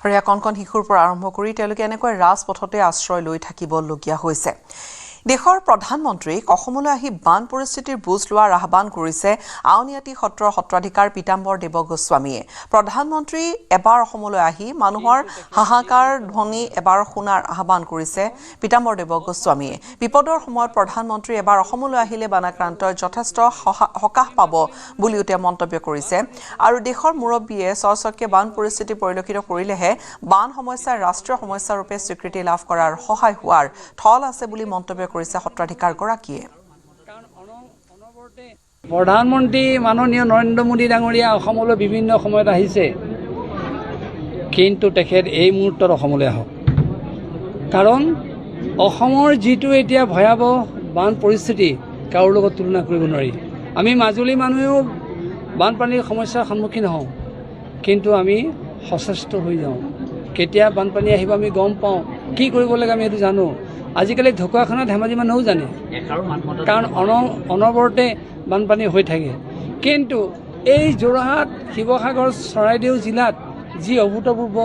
আৰু এয়া কণ শিশুৰ পৰা আৰম্ভ কৰি তেওঁলোকে এনেকৈ ৰাজপথতে আশ্ৰয় লৈ থাকিবলগীয়া হৈছে। দেশৰ প্ৰধানমন্ত্ৰীক অসমলৈ আহি বান পৰিস্থিতিৰ বুজ লোৱাৰ আহ্বান কৰিছে আউনীআটী সত্ৰৰ সত্ৰাধিকাৰ পীতাম্বৰ দেৱ গোস্বামীয়ে। প্ৰধানমন্ত্ৰী এবাৰ অসমলৈ আহি মানুহৰ হাহাকাৰ ধ্বনি এবাৰ শুনাৰ আহ্বান কৰিছে পীতাম্বৰ দেৱ গোস্বামীয়ে। বিপদৰ সময়ত প্ৰধানমন্ত্ৰী এবাৰ অসমলৈ আহিলে বানাক্ৰান্তই যথেষ্ট সকাহ পাব বুলিও তেওঁ মন্তব্য কৰিছে। আৰু দেশৰ মুৰব্বীয়ে স্বচক্ষে বান পৰিস্থিতি পৰিলক্ষিত কৰিলেহে বান সমস্যাৰ ৰাষ্ট্ৰীয় সমস্যা ৰূপে স্বীকৃতি লাভ কৰাৰ সহায় হোৱাৰ থল আছে বুলি মন্তব্য কৰিছে সত্ৰাধিকাৰগৰাকীয়ে। প্ৰধানমন্ত্ৰী মাননীয় নৰেন্দ্ৰ মোদী ডাঙৰীয়া অসমলৈ বিভিন্ন সময়ত আহিছে, কিন্তু তেখেত এই মুহূৰ্তত অসমলৈ আহক। কাৰণ অসমৰ যিটো এতিয়া ভয়াৱহ বান পৰিস্থিতি কাৰো লগত তুলনা কৰিব নোৱাৰি। আমি মাজুলী মানুহেও বানপানীৰ সমস্যাৰ সন্মুখীন হওঁ, কিন্তু আমি সচেষ্ট হৈ যাওঁ। কেতিয়া বানপানী আহিব আমি গম পাওঁ, কি কৰিব লাগে আমি সেইটো জানো। আজিকালি ঢকুৱাখানা ধেমাজি মানুহেও জানে, কাৰণ অনবৰতে বানপানী হৈ থাকে। কিন্তু এই যোৰহাট, শিৱসাগৰ, চৰাইদেউ জিলাত যি অভূতপূৰ্ব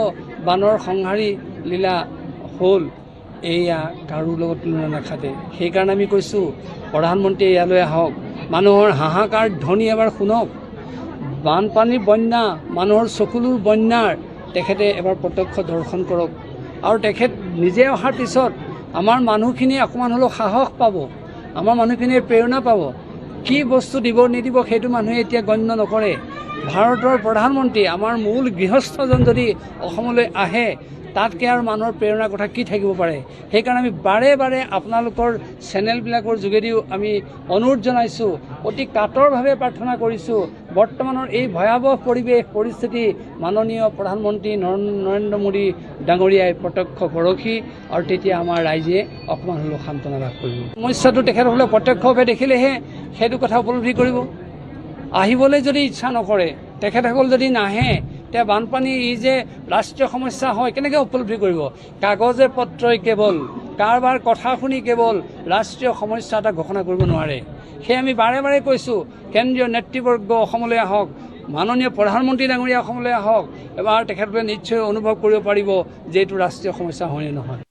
বানৰ সংহাৰী লীলা হ'ল, এয়া কাৰো লগত তুলনা নাখাতে। সেইকাৰণে আমি কৈছোঁ প্ৰধানমন্ত্ৰী ইয়ালৈ আহক, মানুহৰ হাহাকাৰ ধ্বনি এবাৰ শুনক। বানপানীৰ বন্যা, মানুহৰ চকুলোৰ বন্যাৰ তেখেতে এবাৰ প্ৰত্যক্ষ দৰ্শন কৰক। আৰু তেখেত নিজে অহাৰ পিছত আমাৰ মানুহখিনিয়ে অকণমান হ'লেও সাহস পাব, আমাৰ মানুহখিনিয়ে প্ৰেৰণা পাব। কি বস্তু দিব নিদিব সেইটো মানুহে এতিয়া গণ্য নকৰে। ভাৰতৰ প্ৰধানমন্ত্ৰী, আমাৰ মূল গৃহস্থজন যদি অসমলৈ আহে, তাতকৈ আৰু মানুহৰ প্ৰেৰণাৰ কথা কি থাকিব পাৰে। সেইকাৰণে আমি বাৰে বাৰে আপোনালোকৰ চেনেলবিলাকৰ যোগেদিও আমি অনুৰোধ জনাইছোঁ, অতি কাতৰভাৱে প্ৰাৰ্থনা কৰিছোঁ, বৰ্তমানৰ এই ভয়াৱহ পৰিস্থিতি মাননীয় প্ৰধানমন্ত্ৰী নৰেন্দ্ৰ মোদী ডাঙৰীয়াই প্ৰত্যক্ষদৰ্শী, আৰু তেতিয়া আমাৰ ৰাইজে অকণমান হ'লেও সান্তনা লাভ কৰিব। সমস্যাটো তেখেতসকলে প্ৰত্যক্ষভাৱে দেখিলেহে সেইটো কথা উপলব্ধি কৰিব। আহিবলৈ যদি ইচ্ছা নকৰে, তেখেতসকল যদি নাহে, তেতিয়া বানপানী ই যে ৰাষ্ট্ৰীয় সমস্যা হয় কেনেকৈ উপলব্ধি কৰিব। কাগজে পত্ৰই কেৱল কাৰোবাৰ কথা শুনি কেৱল ৰাষ্ট্ৰীয় সমস্যা এটা ঘোষণা কৰিব নোৱাৰে। সেয়ে আমি বাৰে বাৰে কৈছোঁ, কেন্দ্ৰীয় নেতৃবৰ্গ অসমলৈ আহক, মাননীয় প্ৰধানমন্ত্ৰী ডাঙৰীয়া অসমলৈ আহক। এবাৰ তেখেতসকলে নিশ্চয় অনুভৱ কৰিব পাৰিব যে এইটো ৰাষ্ট্ৰীয় সমস্যা হয়নে নহয়।